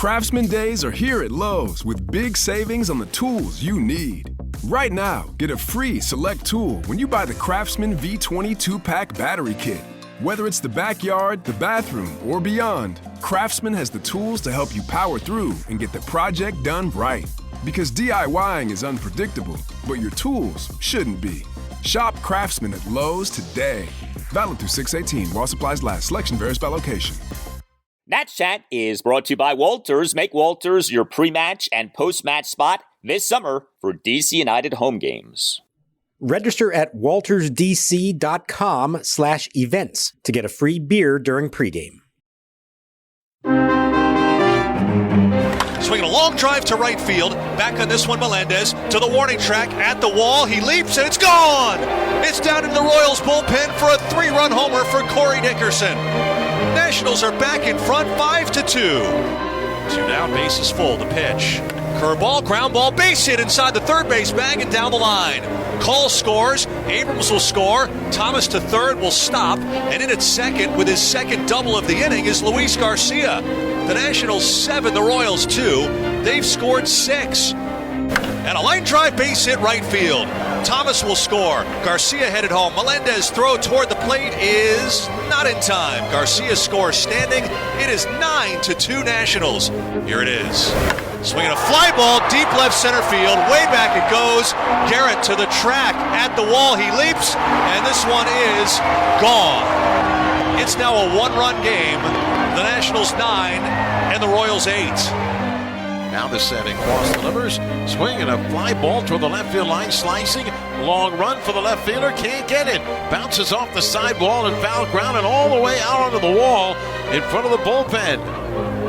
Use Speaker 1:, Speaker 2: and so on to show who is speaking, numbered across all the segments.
Speaker 1: Craftsman Days are here at Lowe's with big savings on the tools you need. Right now, get a free select tool when you buy the Craftsman V20 2-pack battery kit. Whether it's the backyard, the bathroom, or beyond, Craftsman has the tools to help you power through and get the project done right. Because DIYing is unpredictable, but your tools shouldn't be. Shop Craftsman at Lowe's today. Valid through 6/18 while supplies last. Selection varies by location.
Speaker 2: Nats Chat is brought to you by Walters. Make Walters your pre-match and post-match spot this summer for DC United home games.
Speaker 3: Register at waltersdc.com/events to get a free beer during pregame.
Speaker 4: Swinging a long drive to right field. Back on this one, Meneses to the warning track at the wall. He leaps and it's gone. It's down in the Royals bullpen for a 3-run homer for Corey Dickerson. Nationals are back in front 5-2. 2 down, bases full. The pitch. Curveball, ground ball, base hit inside the third base bag and down the line. Cole scores. Abrams will score. Thomas to third will stop. And in at second with his second double of the inning is Luis Garcia. The Nationals 7, the Royals 2. They've scored 6. And a line drive base hit right field. Thomas will score. Garcia headed home. Melendez throw toward the plate is not in time. Garcia scores standing. It is 9-2 Nationals. Here it is. Swinging a fly ball deep left center field. Way back it goes. Garrett to the track. At the wall he leaps. And this one is gone. It's now a 1-run game. The Nationals 9 and the Royals 8.
Speaker 5: Now the setting. Cross delivers. Swinging a fly ball toward the left field line. Slicing. Long run for the left fielder. Can't get it. Bounces off the sidewall and foul ground and all the way out onto the wall in front of the bullpen.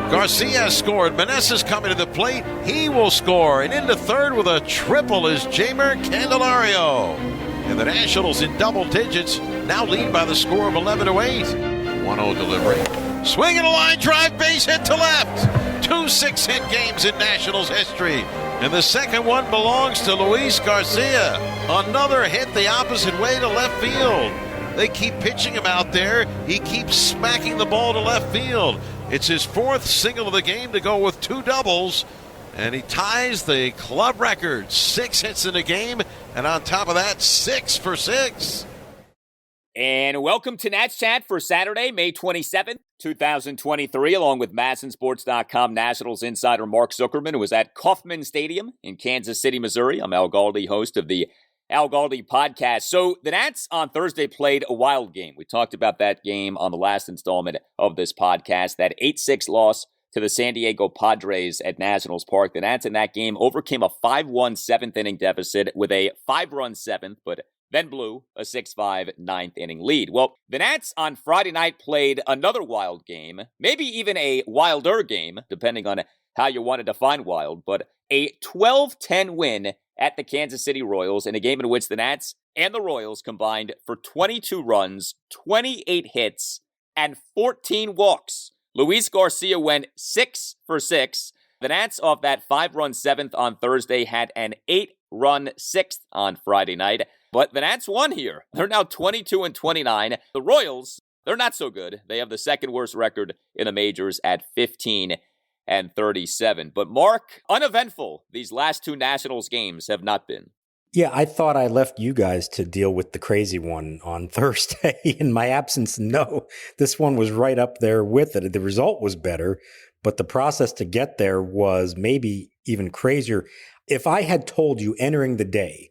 Speaker 5: Garcia scored. Meneses coming to the plate. He will score. And into third with a triple is Jeimer Candelario. And the Nationals in double digits now lead by the score of 11-8. 1-0 delivery. Swinging a line drive, base hit to left. 2 6-hit games in Nationals history. And the second one belongs to Luis Garcia. Another hit the opposite way to left field. They keep pitching him out there. He keeps smacking the ball to left field. It's his 4th single of the game to go with 2 doubles. And he ties the club record. 6 hits in a game. And on top of that, 6 for 6.
Speaker 2: And welcome to Nats Chat for Saturday, May 27th, 2023, along with MASNsports.com Nationals insider Mark Zuckerman, who was at Kauffman Stadium in Kansas City, Missouri. I'm Al Galdi, host of the Al Galdi podcast. So the Nats on Thursday played a wild game. We talked about that game on the last installment of this podcast, that 8-6 loss to the San Diego Padres at Nationals Park. The Nats in that game overcame a 5-1 7th-inning deficit with a 5-run 7th, but then blew a 6-5 9th-inning lead. Well, the Nats on Friday night played another wild game, maybe even a wilder game, depending on how you want to define wild, but a 12-10 win at the Kansas City Royals in a game in which the Nats and the Royals combined for 22 runs, 28 hits, and 14 walks. Luis Garcia went 6 for 6. The Nats, off that 5-run 7th on Thursday, had an 8-run 6th on Friday night. But the Nats won here. They're now 22-29. The Royals, they're not so good. They have the second worst record in the majors at 15-37. But Mark, uneventful these last 2 Nationals games have not been.
Speaker 3: Yeah, I thought I left you guys to deal with the crazy one on Thursday. In my absence, no. This one was right up there with it. The result was better, but the process to get there was maybe even crazier. If I had told you entering the day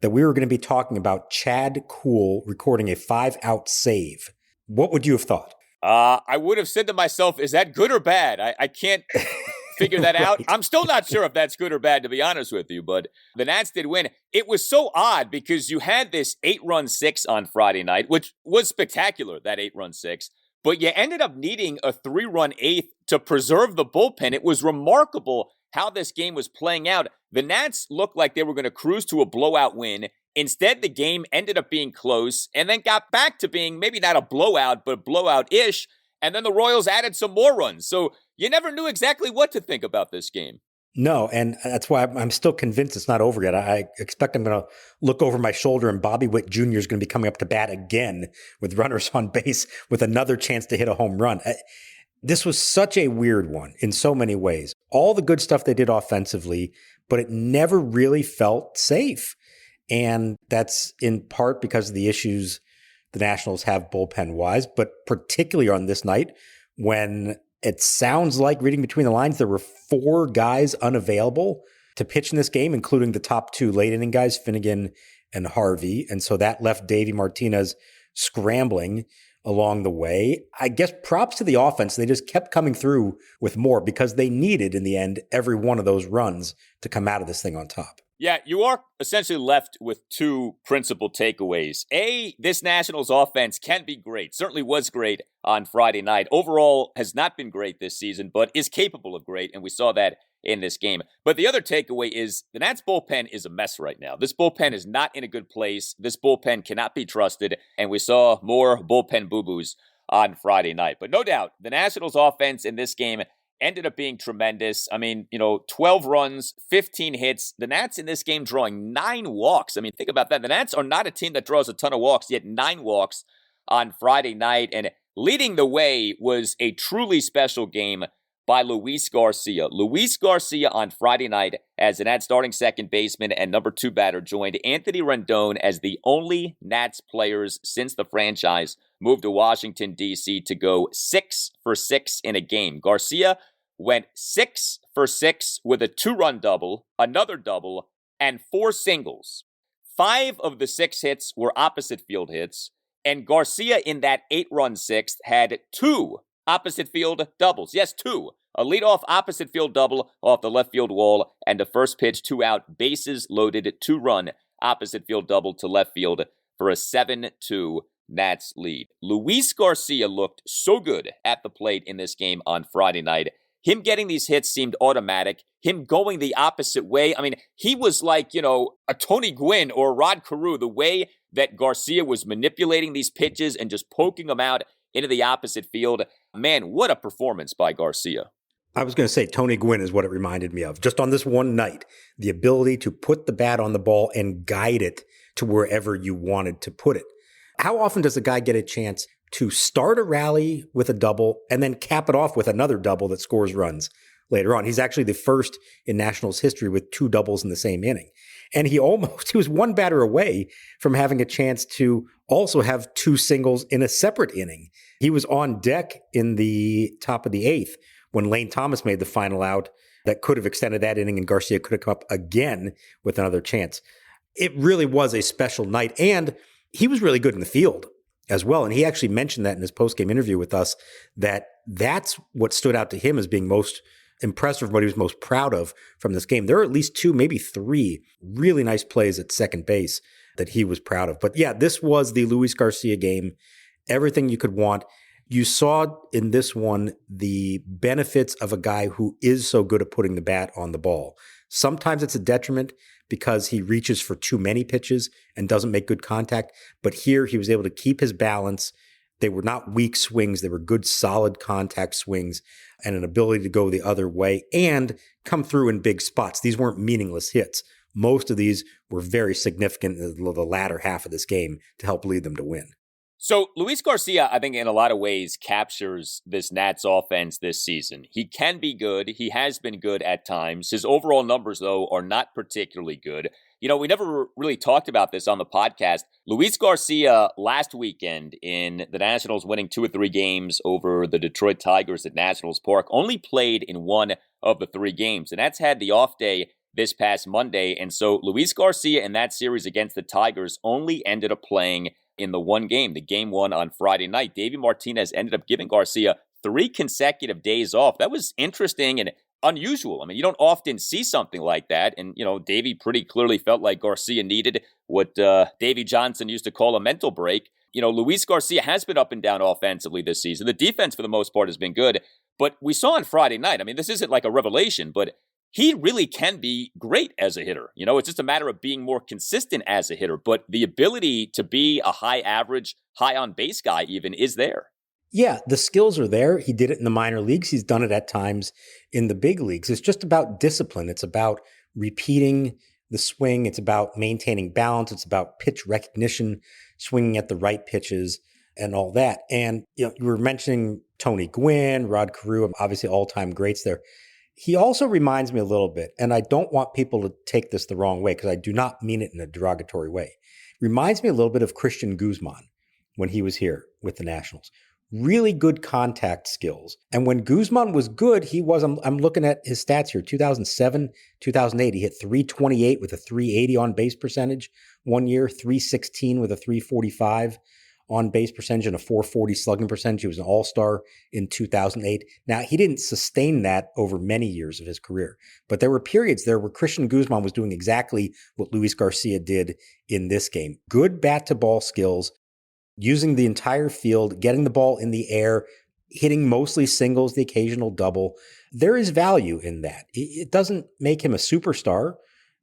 Speaker 3: that we were going to be talking about Chad Kuhl recording a 5-out save, what would you have thought?
Speaker 2: I would have said to myself, is that good or bad? I can't figure that out. I'm still not sure if that's good or bad, to be honest with you, but the Nats did win. It was so odd because you had this 8-run 6 on Friday night, which was spectacular, that 8-run 6, but you ended up needing a 3-run 8th to preserve the bullpen. It was remarkable how this game was playing out. The Nats looked like they were going to cruise to a blowout win. Instead, the game ended up being close and then got back to being maybe not a blowout, but blowout-ish. And then the Royals added some more runs. So you never knew exactly what to think about this game.
Speaker 3: No, and that's why I'm still convinced it's not over yet. I expect I'm going to look over my shoulder and Bobby Witt Jr. is going to be coming up to bat again with runners on base with another chance to hit a home run. This was such a weird one in so many ways. All the good stuff they did offensively, but it never really felt safe. And that's in part because of the issues the Nationals have bullpen-wise, but particularly on this night when it sounds like, reading between the lines, there were 4 guys unavailable to pitch in this game, including the top 2 late-inning guys, Finnegan and Harvey. And so that left Davey Martinez scrambling along the way. I guess props to the offense. They just kept coming through with more because they needed, in the end, every one of those runs to come out of this thing on top.
Speaker 2: Yeah, you are essentially left with 2 principal takeaways. A, this Nationals offense can be great. Certainly was great on Friday night. Overall, has not been great this season, but is capable of great, and we saw that in this game. But the other takeaway is the Nats bullpen is a mess right now. This bullpen is not in a good place. This bullpen cannot be trusted, and we saw more bullpen boo-boos on Friday night. But no doubt, the Nationals offense in this game ended up being tremendous. I mean, 12 runs, 15 hits. The Nats in this game drawing 9 walks. I mean, think about that. The Nats are not a team that draws a ton of walks, yet 9 walks on Friday night. And leading the way was a truly special game by Luis Garcia. Luis Garcia on Friday night as the Nats starting second baseman and number 2 batter joined Anthony Rendon as the only Nats players since the franchise moved to Washington, D.C. to go 6 for 6 in a game. Garcia went 6 for 6 with a 2-run double, another double, and 4 singles. 5 of the 6 hits were opposite field hits, and Garcia in that 8-run sixth had 2 opposite field doubles. Yes, 2. A leadoff opposite field double off the left field wall, and the first pitch 2-out, bases loaded, 2-run opposite field double to left field for a 7-2 Nats lead. Luis Garcia looked so good at the plate in this game on Friday night. Him getting these hits seemed automatic. Him going the opposite way. I mean, he was like, a Tony Gwynn or a Rod Carew, the way that Garcia was manipulating these pitches and just poking them out into the opposite field. Man, what a performance by Garcia.
Speaker 3: I was going to say Tony Gwynn is what it reminded me of. Just on this one night, the ability to put the bat on the ball and guide it to wherever you wanted to put it. How often does a guy get a chance to start a rally with a double and then cap it off with another double that scores runs later on? He's actually the first in Nationals history with 2 doubles in the same inning. And he was 1 batter away from having a chance to also have 2 singles in a separate inning. He was on deck in the top of the 8th when Lane Thomas made the final out that could have extended that inning, and Garcia could have come up again with another chance. It really was a special night, and he was really good in the field as well. And he actually mentioned that in his post-game interview with us, that's what stood out to him as being most impressive, what he was most proud of from this game. There are at least 2, maybe 3 really nice plays at second base that he was proud of. But yeah, this was the Luis Garcia game. Everything you could want. You saw in this one the benefits of a guy who is so good at putting the bat on the ball. Sometimes it's a detriment because he reaches for too many pitches and doesn't make good contact. But here he was able to keep his balance. They were not weak swings. They were good, solid contact swings and an ability to go the other way and come through in big spots. These weren't meaningless hits. Most of these were very significant in the latter half of this game to help lead them to win.
Speaker 2: So Luis Garcia, I think in a lot of ways captures this Nats offense this season. He can be good. He has been good at times. His overall numbers, though, are not particularly good. We never really talked about this on the podcast. Luis Garcia last weekend in the Nationals winning 2 or 3 games over the Detroit Tigers at Nationals Park only played in 1 of the 3 games. And that's had the off day this past Monday. And so Luis Garcia in that series against the Tigers only ended up playing in the 1 game, the game 1 on Friday night. Davey Martinez ended up giving Garcia 3 consecutive days off. That was interesting and unusual. I mean, you don't often see something like that. And, Davey pretty clearly felt like Garcia needed what Davey Johnson used to call a mental break. Luis Garcia has been up and down offensively this season. The defense, for the most part, has been good. But we saw on Friday night, I mean, this isn't like a revelation, but he really can be great as a hitter. It's just a matter of being more consistent as a hitter. But the ability to be a high average, high on base guy even is there.
Speaker 3: Yeah, the skills are there. He did it in the minor leagues. He's done it at times in the big leagues. It's just about discipline. It's about repeating the swing. It's about maintaining balance. It's about pitch recognition, swinging at the right pitches. and all that. And, you were mentioning Tony Gwynn, Rod Carew, obviously all-time greats there. He also reminds me a little bit, and I don't want people to take this the wrong way because I do not mean it in a derogatory way. Reminds me a little bit of Christian Guzman when he was here with the Nationals. Really good contact skills. And when Guzman was good, I'm looking at his stats here, 2007, 2008, he hit 328 with a 380 on base percentage one year, 316 with a 345 on base percentage and a 440 slugging percentage. He was an all-star in 2008. Now, he didn't sustain that over many years of his career, but there were periods there where Christian Guzman was doing exactly what Luis Garcia did in this game. Good bat-to-ball skills, using the entire field, getting the ball in the air, hitting mostly singles, the occasional double. There is value in that. It doesn't make him a superstar,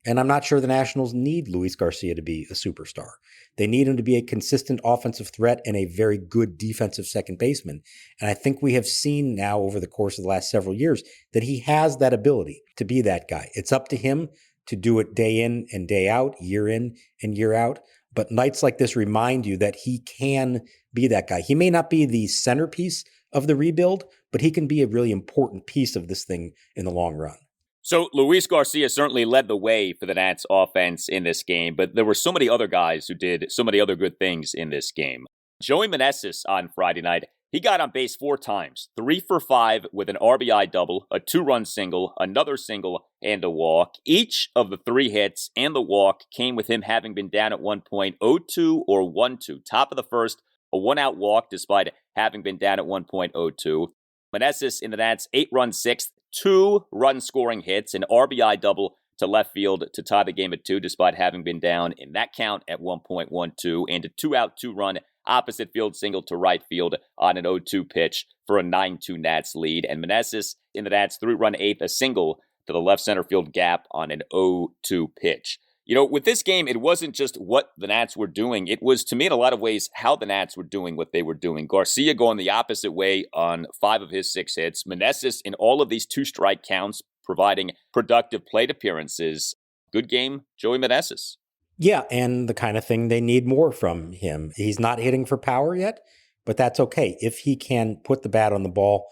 Speaker 3: and I'm not sure the Nationals need Luis Garcia to be a superstar. They need him to be a consistent offensive threat and a very good defensive second baseman. And I think we have seen now over the course of the last several years that he has that ability to be that guy. It's up to him to do it day in and day out, year in and year out. But nights like this remind you that he can be that guy. He may not be the centerpiece of the rebuild, but he can be a really important piece of this thing in the long run.
Speaker 2: So Luis Garcia certainly led the way for the Nats offense in this game, but there were so many other guys who did so many other good things in this game. Joey Meneses on Friday night, he got on base 4 times, 3 for 5 with an RBI double, a 2-run single, another single, and a walk. Each of the 3 hits and the walk came with him having been down at one point 0-2 or 1-2. Top of the first, a 1-out walk despite having been down at 1.02. Meneses in the Nats' 8-run sixth, 2 run-scoring hits, an RBI double to left field to tie the game at 2 despite having been down in that count at 1.12, and a 2-out 2-run opposite field single to right field on an 0-2 pitch for a 9-2 Nats lead. And Meneses in the Nats' 3-run 8th, a single to the left center field gap on an 0-2 pitch. With this game, it wasn't just what the Nats were doing. It was, to me, in a lot of ways, how the Nats were doing what they were doing. Garcia going the opposite way on 5 of his 6 hits. Meneses in all of these 2-strike counts, providing productive plate appearances. Good game, Joey Meneses.
Speaker 3: Yeah, and the kind of thing they need more from him. He's not hitting for power yet, but that's okay. If he can put the bat on the ball,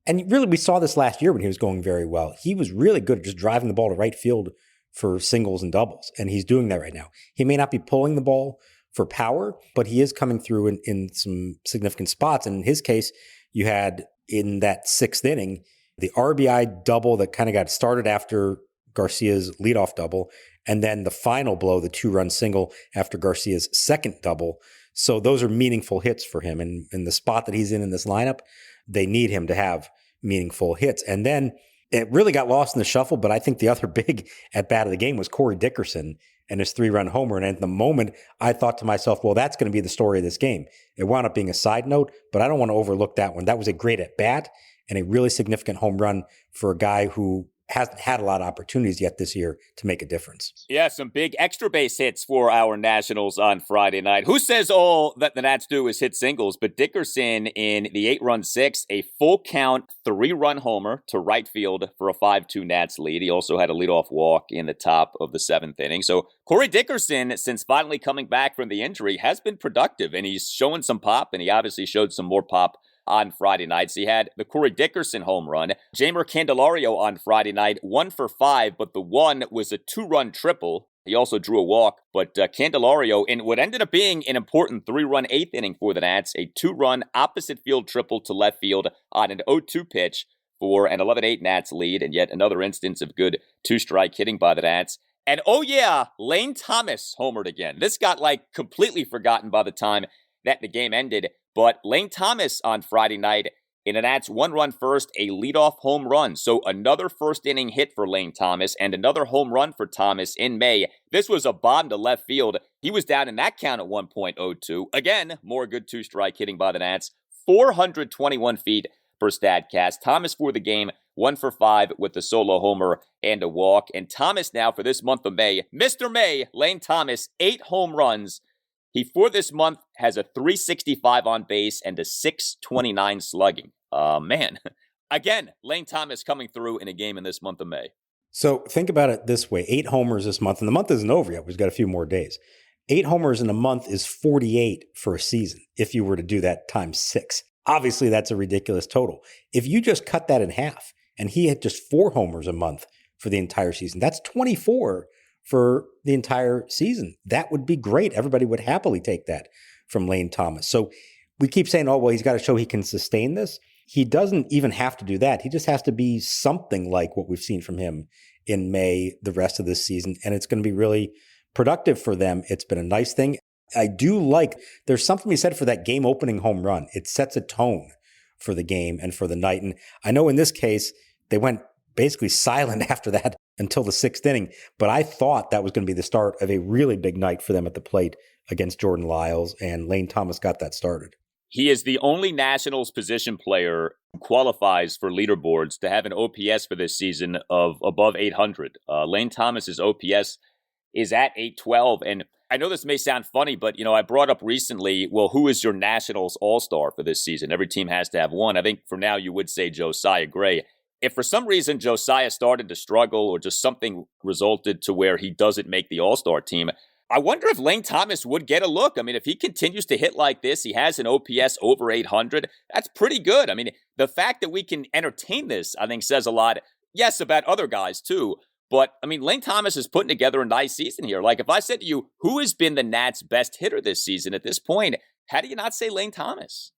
Speaker 3: and really we saw this last year when he was going very well. He was really good at just driving the ball to right field for singles and doubles, and he's doing that right now. He may not be pulling the ball for power, but he is coming through in some significant spots. And in his case, you had in that 6th inning, the RBI double that kind of got started after Garcia's leadoff double, and then the final blow, the 2-run single after Garcia's second double. So those are meaningful hits for him. And in the spot that he's in this lineup, they need him to have meaningful hits. And then it really got lost in the shuffle, but I think the other big at-bat of the game was Corey Dickerson and his 3-run homer. And at the moment, I thought to myself, well, that's going to be the story of this game. It wound up being a side note, but I don't want to overlook that one. That was a great at-bat and a really significant home run for a guy who hasn't had a lot of opportunities yet this year to make a difference.
Speaker 2: Yeah, some big extra base hits for our Nationals on Friday night. Who says all that the Nats do is hit singles? But Dickerson in the 8-run 6th, a full count 3-run homer to right field for a 5-2 Nats lead. He also had a leadoff walk in the top of the 7th inning. So Corey Dickerson, since finally coming back from the injury, has been productive, and he's showing some pop, and he obviously showed some more pop on Friday nights. He had the Corey Dickerson home run. Jeimer Candelario on Friday night, 1 for 5, but the one was a 2-run triple. He also drew a walk, but Candelario, in what ended up being an important 3-run 8th inning for the Nats, a 2-run opposite field triple to left field on an 0-2 pitch for an 11-8 Nats lead, and yet another instance of good 2-strike hitting by the Nats. And oh yeah, Lane Thomas homered again. This got completely forgotten by the time that the game ended. But Lane Thomas on Friday night in a Nats 1-run first, a leadoff home run. So another first-inning hit for Lane Thomas and another home run for Thomas in May. This was a bomb to left field. He was down in that count at 1.02. Again, more good 2-strike hitting by the Nats. 421 feet per Statcast. Thomas for the game, 1 for 5 with the solo homer and a walk. And Thomas now for this month of May, Mr. May, Lane Thomas, 8 home runs. He, for this month, has a 365 on base and a 629 slugging. Man. Again, Lane Thomas coming through in a game in this month of May.
Speaker 3: So think about it this way. 8 homers this month, and the month isn't over yet. We've got a few more days. 8 homers in a month is 48 for a season if you were to do that times 6. Obviously, that's a ridiculous total. If you just cut that in half and he had just 4 homers a month for the entire season, that's 24 for the entire season. That would be great. Everybody would happily take that from Lane Thomas. So we keep saying, oh, well, he's got to show he can sustain this. He doesn't even have to do that. He just has to be something like what we've seen from him in May the rest of this season, and it's going to be really productive for them. It's been a nice thing. I do like, there's something to be said for that game-opening home run. It sets a tone for the game and for the night. And I know in this case, they went basically silent after that until the 6th inning, but I thought that was going to be the start of a really big night for them at the plate against Jordan Lyles, and Lane Thomas got that started.
Speaker 2: He is the only Nationals position player who qualifies for leaderboards to have an OPS for this season of above 800. Lane Thomas's OPS is at 812. And I know this may sound funny, but, I brought up recently, well, who is your Nationals all-star for this season? Every team has to have one. I think for now you would say Josiah Gray. If for some reason Josiah started to struggle or just something resulted to where he doesn't make the all-star team, I wonder if Lane Thomas would get a look. I mean, if he continues to hit like this, he has an OPS over 800. That's pretty good. I mean, the fact that we can entertain this, I think, says a lot. Yes, about other guys too. But, I mean, Lane Thomas is putting together a nice season here. Like, if I said to you, who has been the Nats' best hitter this season at this point, how do you not say Lane Thomas?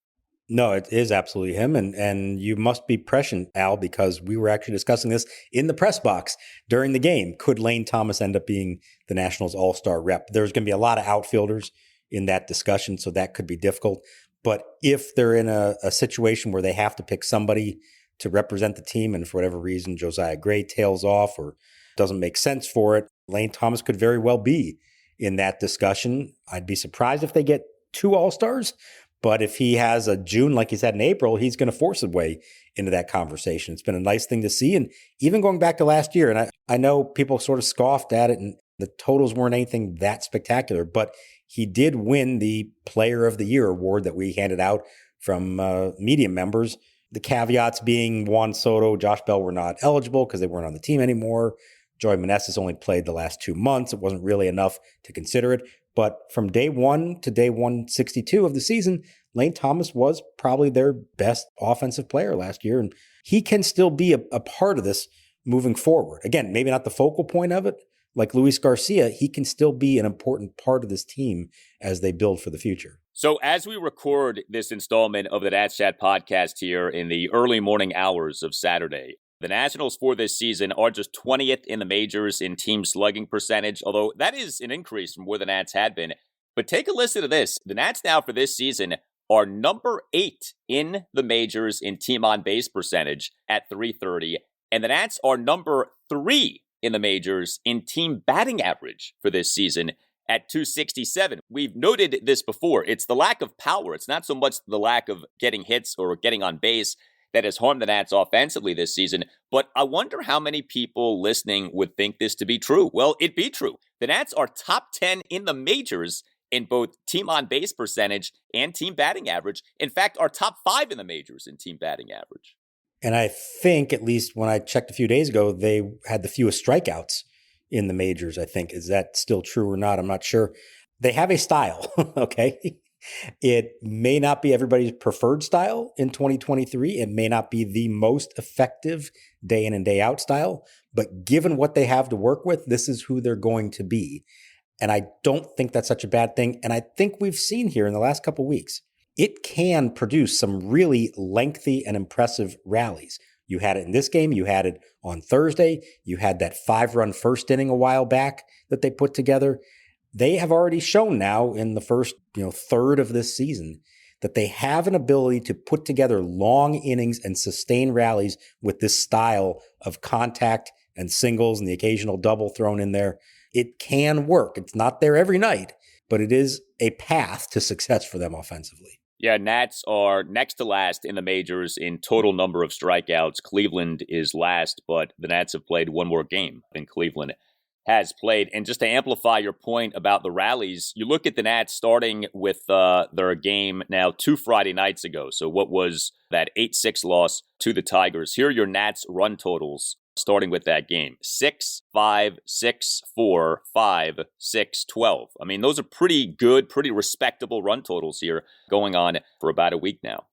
Speaker 3: No, it is absolutely him. And you must be prescient, Al, because we were actually discussing this in the press box during the game. Could Lane Thomas end up being the Nationals all-star rep? There's going to be a lot of outfielders in that discussion, so that could be difficult. But if they're in a situation where they have to pick somebody to represent the team, and for whatever reason Josiah Gray tails off or doesn't make sense for it, Lane Thomas could very well be in that discussion. I'd be surprised if they get 2 all-stars. But if he has a June like he's had in April, he's going to force his way into that conversation. It's been a nice thing to see. And even going back to last year, and I know people sort of scoffed at it and the totals weren't anything that spectacular, but he did win the Player of the Year award that we handed out from media members. The caveats being Juan Soto, Josh Bell were not eligible because they weren't on the team anymore. Joey Meneses only played the last 2 months. It wasn't really enough to consider it. But from day 1 to day 162 of the season, Lane Thomas was probably their best offensive player last year. And he can still be a part of this moving forward. Again, maybe not the focal point of it, like Luis Garcia. He can still be an important part of this team as they build for the future.
Speaker 2: So as we record this installment of the Nats Chat podcast here in the early morning hours of Saturday, the Nationals for this season are just 20th in the majors in team slugging percentage, although that is an increase from where the Nats had been. But take a listen to this. The Nats now for this season are number 8 in the majors in team on base percentage at .330, and the Nats are number 3 in the majors in team batting average for this season at .267. We've noted this before. It's the lack of power. It's not so much the lack of getting hits or getting on base that has harmed the Nats offensively this season. But I wonder how many people listening would think this to be true. Well, it'd be true. The Nats are top 10 in the majors in both team on base percentage and team batting average. In fact, are top 5 in the majors in team batting average.
Speaker 3: And I think, at least when I checked a few days ago, they had the fewest strikeouts in the majors, I think. Is that still true or not? I'm not sure. They have a style, okay? It may not be everybody's preferred style in 2023. It may not be the most effective day in and day out style, but given what they have to work with, this is who they're going to be. And I don't think that's such a bad thing. And I think we've seen here in the last couple of weeks, it can produce some really lengthy and impressive rallies. You had it in this game. You had it on Thursday. You had that 5-run first inning a while back that they put together. They have already shown now in the first, third of this season that they have an ability to put together long innings and sustain rallies with this style of contact and singles and the occasional double thrown in there. It can work. It's not there every night, but it is a path to success for them offensively.
Speaker 2: Yeah, Nats are next to last in the majors in total number of strikeouts. Cleveland is last, but the Nats have played one more game than Cleveland has played. And just to amplify your point about the rallies, you look at the Nats starting with their game now 2 Friday nights ago. So what was that 8-6 loss to the Tigers? Here are your Nats run totals starting with that game. 6, 5, 6, 4, 5, 6, 12. I mean, those are pretty good, pretty respectable run totals here going on for about a week now.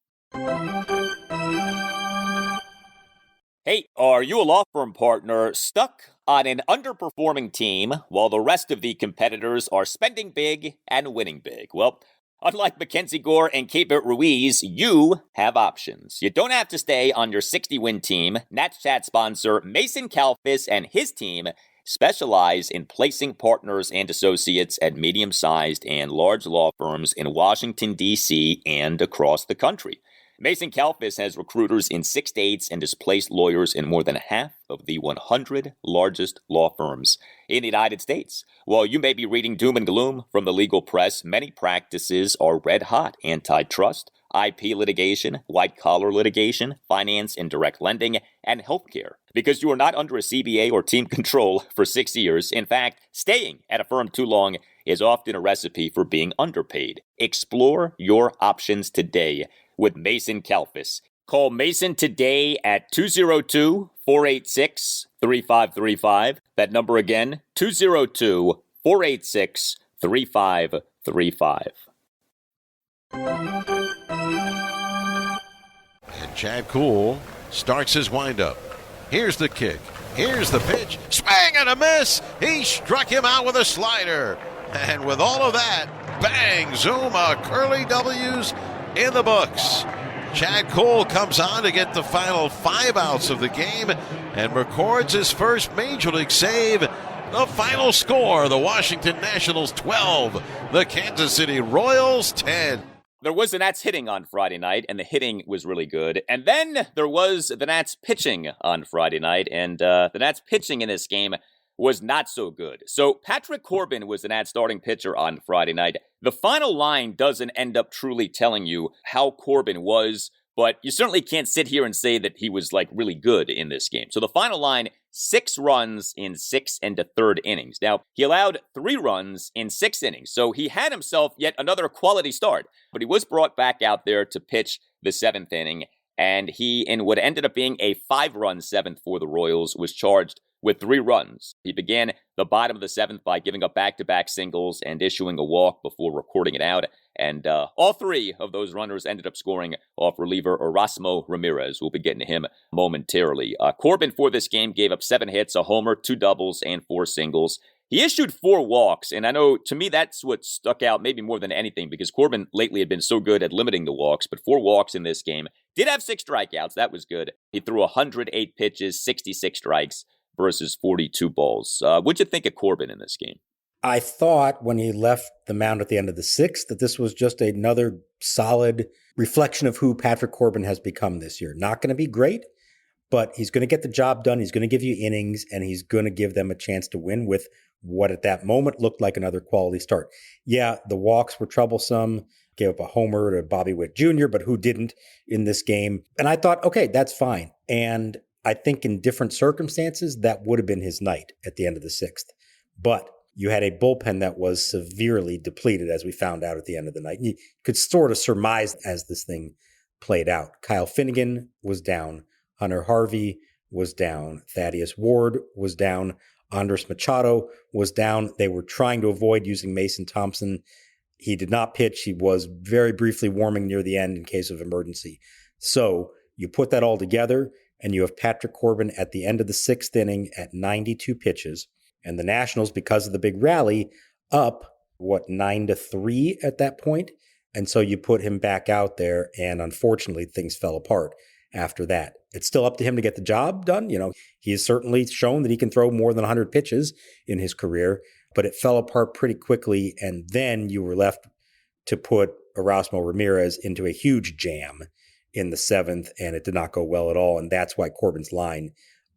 Speaker 2: Hey, are you a law firm partner stuck on an underperforming team while the rest of the competitors are spending big and winning big? Well, unlike Mackenzie Gore and Keibert Ruiz, you have options. You don't have to stay on your 60-win team. Nats Chat sponsor Mason Kalfas and his team specialize in placing partners and associates at medium-sized and large law firms in Washington, D.C. and across the country. Mason Kalfas has recruiters in 6 states and has placed lawyers in more than half of the 100 largest law firms in the United States. While you may be reading doom and gloom from the legal press, many practices are red hot. Antitrust, IP litigation, white-collar litigation, finance and direct lending, and healthcare. Because you are not under a CBA or team control for 6 years. In fact, staying at a firm too long is often a recipe for being underpaid. Explore your options today with Mason Kalfas. Call Mason today at 202-486-3535. That number again, 202-486-3535.
Speaker 5: And Chad Kuhl starts his windup. Here's the kick. Here's the pitch. Swing and a miss. He struck him out with a slider. And with all of that, bang, zoom, curly W's in the books. Chad Kuhl comes on to get the final 5 outs of the game and records his first Major League save. The final score, the Washington Nationals 12, the Kansas City Royals 10.
Speaker 2: There was the Nats hitting on Friday night, and the hitting was really good. And then there was the Nats pitching on Friday night, and the Nats pitching in this game was not so good. So Patrick Corbin was the Nats starting pitcher on Friday night. The final line doesn't end up truly telling you how Corbin was, but you certainly can't sit here and say that he was like really good in this game. So the final line, 6 runs in 6 1/3 innings. Now, he allowed 3 runs in 6 innings, so he had himself yet another quality start. But he was brought back out there to pitch the 7th inning, and he, in what ended up being a 5-run 7th for the Royals, was charged with 3 runs. He began the bottom of the 7th by giving up back-to-back singles and issuing a walk before recording it out. And all 3 of those runners ended up scoring off reliever Erasmo Ramirez. We'll be getting to him momentarily. Corbin for this game gave up 7 hits, a homer, 2 doubles, and 4 singles. He issued 4 walks, and I know to me that's what stuck out maybe more than anything because Corbin lately had been so good at limiting the walks, but 4 walks in this game. Did have 6 strikeouts. That was good. He threw 108 pitches, 66 strikes versus 42 balls. What'd you think of Corbin in this game?
Speaker 3: I thought when he left the mound at the end of the 6th that this was just another solid reflection of who Patrick Corbin has become this year. Not going to be great, but he's going to get the job done. He's going to give you innings, and he's going to give them a chance to win with what at that moment looked like another quality start. Yeah, the walks were troublesome. Gave up a homer to Bobby Witt Jr., but who didn't in this game? And I thought, okay, that's fine. And I think in different circumstances, that would have been his night at the end of the 6th. But you had a bullpen that was severely depleted, as we found out at the end of the night. And you could sort of surmise as this thing played out. Kyle Finnegan was down. Hunter Harvey was down. Thaddeus Ward was down. Andres Machado was down. They were trying to avoid using Mason Thompson. He did not pitch. He was very briefly warming near the end in case of emergency. So you put that all together, and you have Patrick Corbin at the end of the 6th inning at 92 pitches. And the Nationals, because of the big rally, up, 9-3 at that point. And so you put him back out there, and unfortunately, things fell apart after that. It's still up to him to get the job done. You know, he has certainly shown that he can throw more than 100 pitches in his career, but it fell apart pretty quickly. And then you were left to put Erasmo Ramirez into a huge jam in the 7th, and it did not go well at all. And that's why Corbin's line,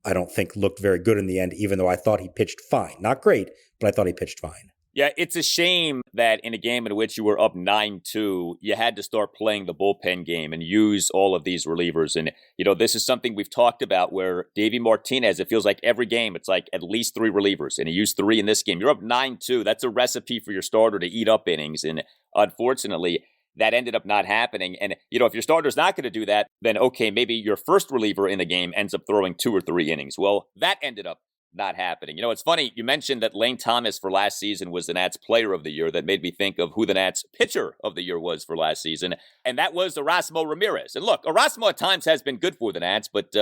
Speaker 3: I don't think, looked very good in the end, even though I thought he pitched fine. Not great, but I thought he pitched fine.
Speaker 2: Yeah, it's a shame that in a game in which you were up 9-2, you had to start playing the bullpen game and use all of these relievers. And, this is something we've talked about where Davey Martinez, it feels like every game, it's like at least 3 relievers. And he used 3 in this game. You're up 9-2. That's a recipe for your starter to eat up innings. And unfortunately, that ended up not happening. And, if your starter's not going to do that, then okay, maybe your first reliever in the game ends up throwing 2 or 3 innings. Well, that ended up not happening. It's funny, you mentioned that Lane Thomas for last season was the Nats player of the year. That made me think of who the Nats pitcher of the year was for last season, and that was Erasmo Ramirez. And look, Erasmo at times has been good for the Nats, but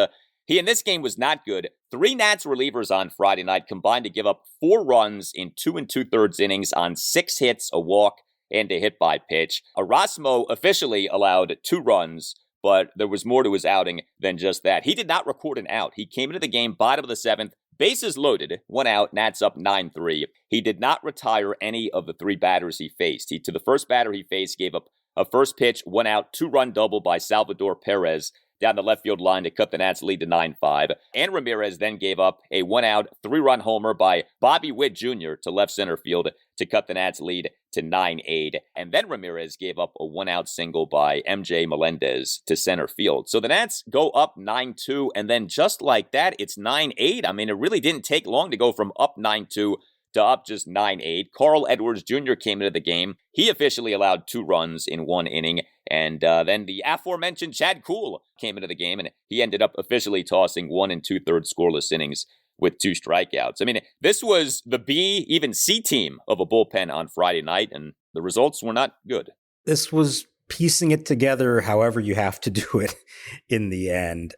Speaker 2: he in this game was not good. 3 Nats relievers on Friday night combined to give up 4 runs in 2 2/3 innings on 6 hits, a walk, and a hit by pitch. Erasmo officially allowed 2 runs, but there was more to his outing than just that. He did not record an out. He came into the game bottom of the 7th, bases loaded, 1 out, Nats up 9-3. He did not retire any of the 3 batters he faced. To the first batter he faced, gave up a first pitch, 1 out, 2-run double by Salvador Perez down the left field line to cut the Nats lead to 9-5. And Ramirez then gave up a 1-out, 3-run homer by Bobby Witt Jr. to left center field to cut the Nats lead to 9-8. And then Ramirez gave up a 1-out single by MJ Melendez to center field. So the Nats go up 9-2, and then just like that, it's 9-8. I mean, it really didn't take long to go from up 9-2 to up just 9-8. Carl Edwards Jr. came into the game. He officially allowed 2 runs in 1 inning. And then the aforementioned Chad Kuhl came into the game, and he ended up officially tossing 1 2/3 scoreless innings with 2 strikeouts. I mean, this was the B, even C team of a bullpen on Friday night, and the results were not good.
Speaker 3: This was piecing it together however you have to do it in the end.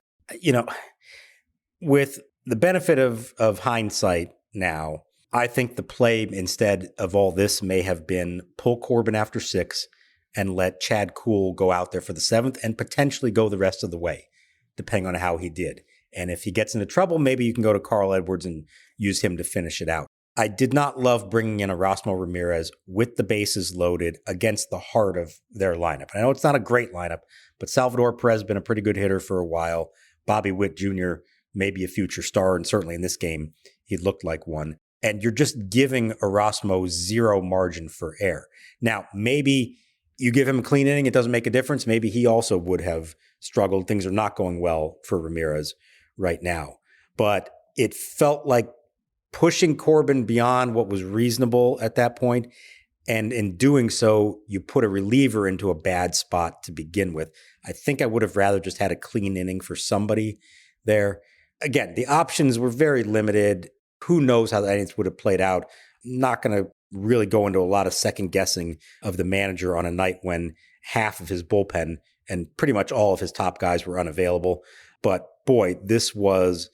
Speaker 3: With the benefit of hindsight now, I think the play instead of all this may have been pull Corbin after 6 and let Chad Kuhl go out there for the 7th and potentially go the rest of the way, depending on how he did. And if he gets into trouble, maybe you can go to Carl Edwards and use him to finish it out. I did not love bringing in Erasmo Ramirez with the bases loaded against the heart of their lineup. I know it's not a great lineup, but Salvador Perez has been a pretty good hitter for a while. Bobby Witt Jr. may be a future star, and certainly in this game, he looked like one. And you're just giving Erasmo 0 margin for error. Now, maybe you give him a clean inning, it doesn't make a difference. Maybe he also would have struggled. Things are not going well for Ramirez right now. But it felt like pushing Corbin beyond what was reasonable at that point. And in doing so, you put a reliever into a bad spot to begin with. I think I would have rather just had a clean inning for somebody there. Again, the options were very limited. Who knows how the innings would have played out? Not going to really go into a lot of second guessing of the manager on a night when half of his bullpen and pretty much all of his top guys were unavailable. But boy, this was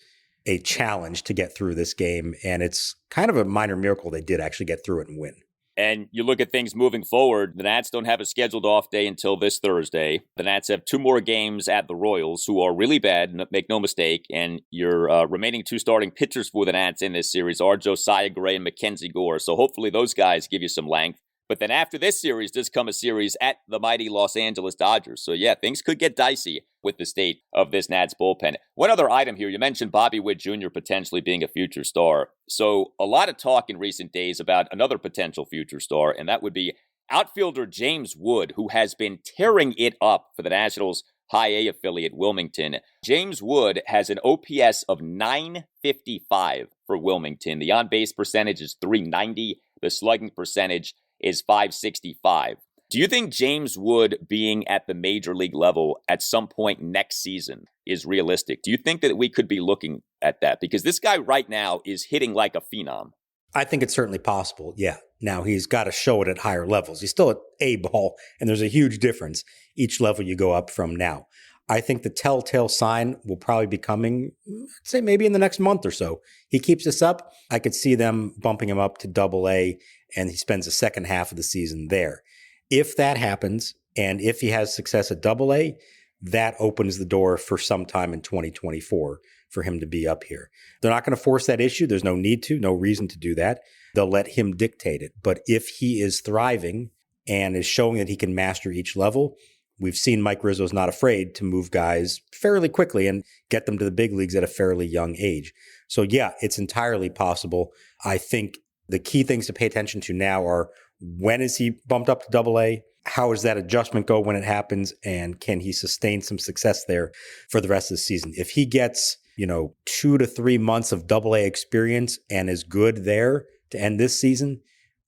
Speaker 3: a challenge to get through this game. And it's kind of a minor miracle they did actually get through it and win.
Speaker 2: And you look at things moving forward, the Nats don't have a scheduled off day until this Thursday. The Nats have 2 more games at the Royals, who are really bad, make no mistake. And your remaining 2 starting pitchers for the Nats in this series are Josiah Gray and Mackenzie Gore. So hopefully those guys give you some length. But then after this series does come a series at the mighty Los Angeles Dodgers. So yeah, things could get dicey with the state of this Nats bullpen. One other item here, you mentioned Bobby Witt Jr. potentially being a future star. So a lot of talk in recent days about another potential future star, and that would be outfielder James Wood, who has been tearing it up for the Nationals' High-A affiliate Wilmington. James Wood has an OPS of 955 for Wilmington. The on-base percentage is 390. The slugging percentage is 565. Do you think James Wood being at the major league level at some point next season is realistic? Do you think that we could be looking at that? Because this guy right now is hitting like a phenom.
Speaker 3: I think it's certainly possible, yeah. Now, he's got to show it at higher levels. He's still at A ball, and there's a huge difference each level you go up from now. I think the telltale sign will probably be coming, I'd say maybe in the next month or so. He keeps this up, I could see them bumping him up to Double-A, and he spends the second half of the season there. If that happens, and if he has success at Double-A, that opens the door for some time in 2024 for him to be up here. They're not going to force that issue. There's no need to, no reason to do that. They'll let him dictate it. But if he is thriving and is showing that he can master each level, we've seen Mike Rizzo's not afraid to move guys fairly quickly and get them to the big leagues at a fairly young age. So yeah, it's entirely possible. I think The key things to pay attention to now are, when is he bumped up to Double-A? How does that adjustment go when it happens? And can he sustain some success there for the rest of the season? If he gets, 2 to 3 months of Double-A experience and is good there to end this season,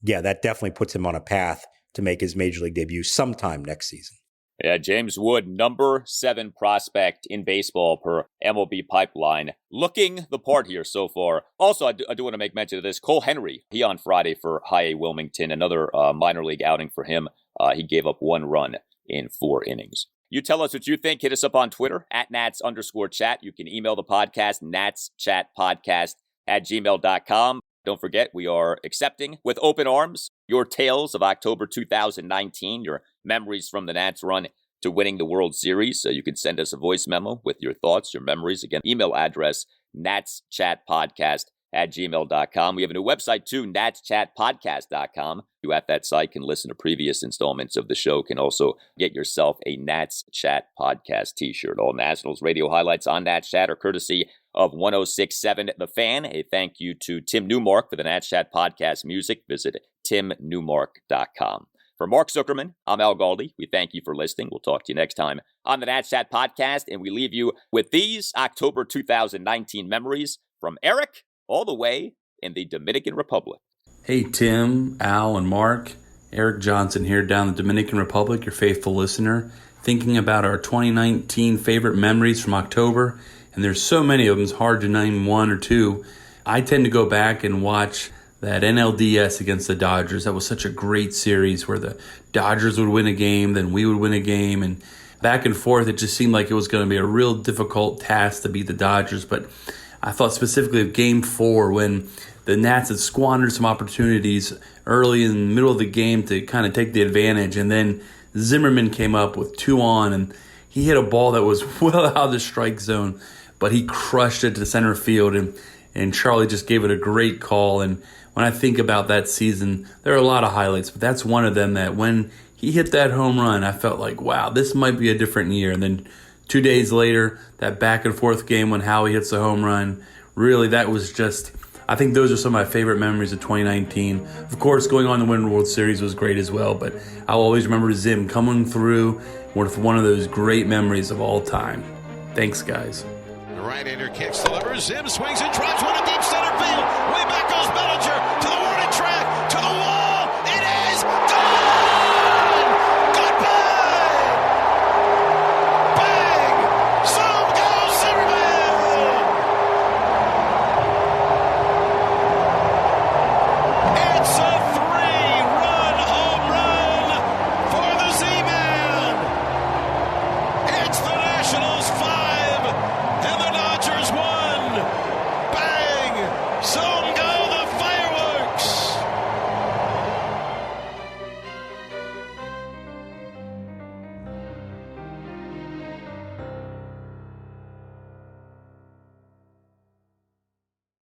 Speaker 3: yeah, that definitely puts him on a path to make his major league debut sometime next season.
Speaker 2: Yeah, James Wood, number 7 prospect in baseball per MLB Pipeline. Looking the part here so far. Also, I do want to make mention of this. Cole Henry, he on Friday for High-A Wilmington, another minor league outing for him. He gave up 1 run in 4 innings. You tell us what you think. Hit us up on Twitter, @Nats_chat. You can email the podcast, natschatpodcast@gmail.com. Don't forget, we are accepting with open arms your tales of October 2019, your memories from the Nats run to winning the World Series. So you can send us a voice memo with your thoughts, your memories. Again, email address, natschatpodcast@gmail.com. We have a new website too, natschatpodcast.com. You at that site can listen to previous installments of the show, can also get yourself a Nats Chat Podcast t-shirt. All Nationals radio highlights on Nats Chat are courtesy of 106.7 The Fan. A thank you to Tim Newmark for the Nats Chat Podcast music. Visit timnewmark.com. For Mark Zuckerman, I'm Al Galdi. We thank you for listening. We'll talk to you next time on the Nats Chat Podcast, and we leave you with these October 2019 memories from Eric all the way in the Dominican Republic.
Speaker 6: Hey, Tim, Al, and Mark. Eric Johnson here down in the Dominican Republic, your faithful listener, thinking about our 2019 favorite memories from October. And there's so many of them, it's hard to name 1 or 2. I tend to go back and watch that NLDS against the Dodgers. That was such a great series where the Dodgers would win a game, then we would win a game, and back and forth. It just seemed like it was going to be a real difficult task to beat the Dodgers. But I thought specifically of Game 4 when the Nats had squandered some opportunities early in the middle of the game to kind of take the advantage. And then Zimmerman came up with 2 on, and he hit a ball that was well out of the strike zone, but he crushed it to center field, and Charlie just gave it a great call. And when I think about that season, there are a lot of highlights, but that's one of them that when he hit that home run, I felt like, wow, this might be a different year. And then 2 days later, that back and forth game when Howie hits the home run, really that was just, I think those are some of my favorite memories of 2019. Of course, going on to win the World Series was great as well, but I'll always remember Zim coming through with one of those great memories of all time. Thanks, guys.
Speaker 5: The right-hander kicks, delivers, Zim swings and drives one to deep center field. Way back goes Bellinger to the warning track, to the wall.